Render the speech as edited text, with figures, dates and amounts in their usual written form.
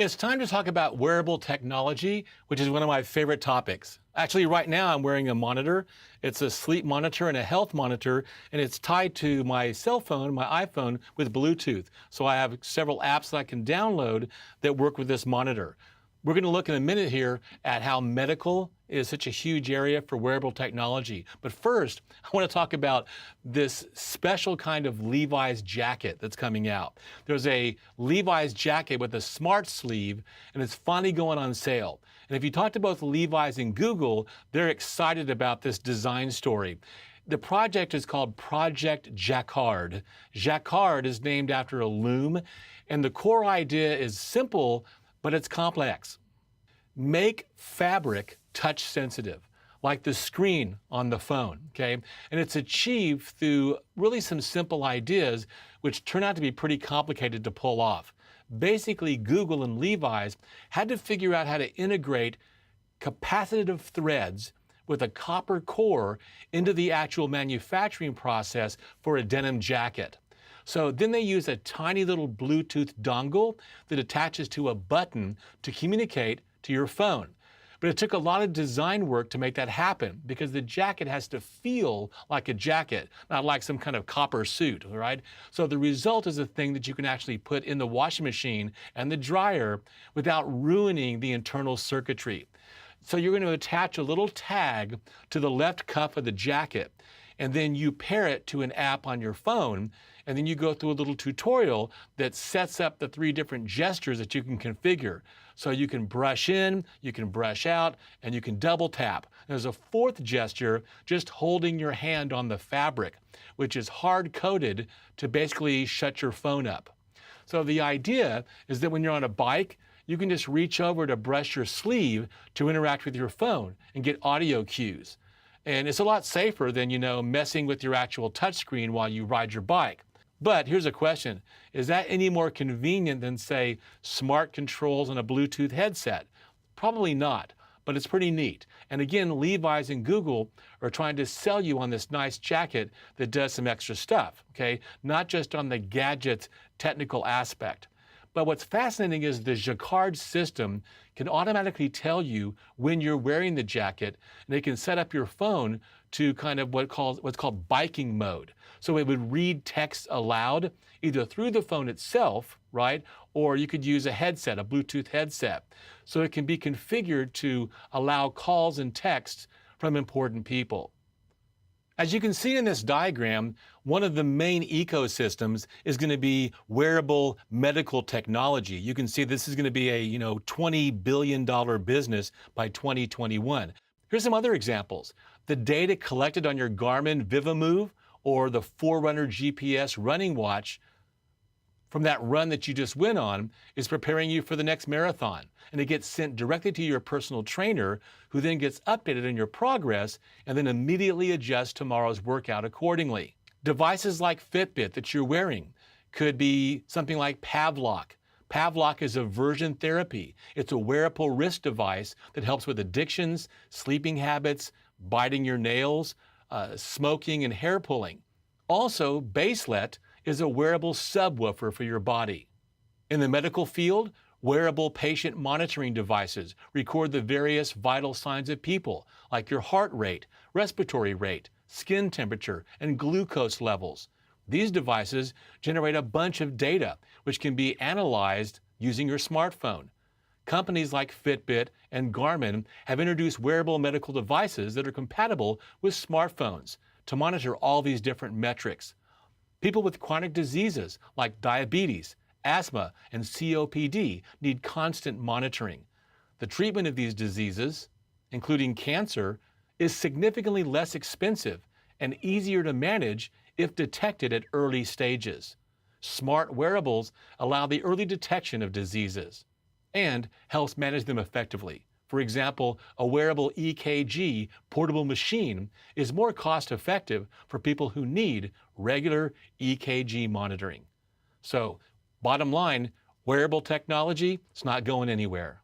It's time to talk about wearable technology, which is one of my favorite topics. Actually, right now I'm wearing a monitor. It's a sleep monitor and a health monitor, and it's tied to my cell phone, my iPhone, with Bluetooth. So I have several apps that I can download that work with this monitor. We're going to look in a minute here at how medical is such a huge area for wearable technology. But first, I want to talk about this special kind of Levi's jacket that's coming out. There's a Levi's jacket with a smart sleeve, and it's finally going on sale. And if you talk to both Levi's and Google, they're excited about this design story. The project is called Project Jacquard. Jacquard is named after a loom, and the core idea is simple, but it's complex. Make fabric touch sensitive, like the screen on the phone, okay? And it's achieved through really some simple ideas, which turn out to be pretty complicated to pull off. Basically, Google and Levi's had to figure out how to integrate capacitive threads with a copper core into the actual manufacturing process for a denim jacket. So then they use a tiny little Bluetooth dongle that attaches to a button to communicate to your phone. But it took a lot of design work to make that happen because the jacket has to feel like a jacket, not like some kind of copper suit, all right? So the result is a thing that you can actually put in the washing machine and the dryer without ruining the internal circuitry. So you're going to attach a little tag to the left cuff of the jacket, and then you pair it to an app on your phone, and then you go through a little tutorial that sets up the 3 different gestures that you can configure. So you can brush in, you can brush out, and you can double tap. There's a 4th gesture, just holding your hand on the fabric, which is hard-coded to basically shut your phone up. So the idea is that when you're on a bike, you can just reach over to brush your sleeve to interact with your phone and get audio cues. And it's a lot safer than, messing with your actual touchscreen while you ride your bike. But here's a question. Is that any more convenient than, say, smart controls on a Bluetooth headset? Probably not, but it's pretty neat. And again, Levi's and Google are trying to sell you on this nice jacket that does some extra stuff, okay? Not just on the gadget's technical aspect. But what's fascinating is the Jacquard system can automatically tell you when you're wearing the jacket, and it can set up your phone to kind of what's called biking mode. So it would read text aloud, either through the phone itself, right? Or you could use a headset, a Bluetooth headset. So it can be configured to allow calls and texts from important people. As you can see in this diagram, one of the main ecosystems is going to be wearable medical technology. You can see this is going to be a $20 billion business by 2021. Here's some other examples. The data collected on your Garmin Vivimove or the Forerunner GPS running watch from that run that you just went on is preparing you for the next marathon. And it gets sent directly to your personal trainer, who then gets updated on your progress and then immediately adjusts tomorrow's workout accordingly. Devices like Fitbit that you're wearing could be something like Pavlok. Pavlok is aversion therapy. It's a wearable wrist device that helps with addictions, sleeping habits, biting your nails, smoking, and hair pulling. Also, Baselet is a wearable subwoofer for your body. In the medical field, wearable patient monitoring devices record the various vital signs of people, like your heart rate, respiratory rate, skin temperature, and glucose levels. These devices generate a bunch of data, which can be analyzed using your smartphone. Companies like Fitbit and Garmin have introduced wearable medical devices that are compatible with smartphones to monitor all these different metrics. People with chronic diseases like diabetes, asthma, and COPD need constant monitoring. The treatment of these diseases, including cancer, is significantly less expensive and easier to manage if detected at early stages. Smart wearables allow the early detection of diseases and helps manage them effectively. For example, a wearable EKG portable machine is more cost-effective for people who need regular EKG monitoring. So, bottom line, wearable technology, it's not going anywhere.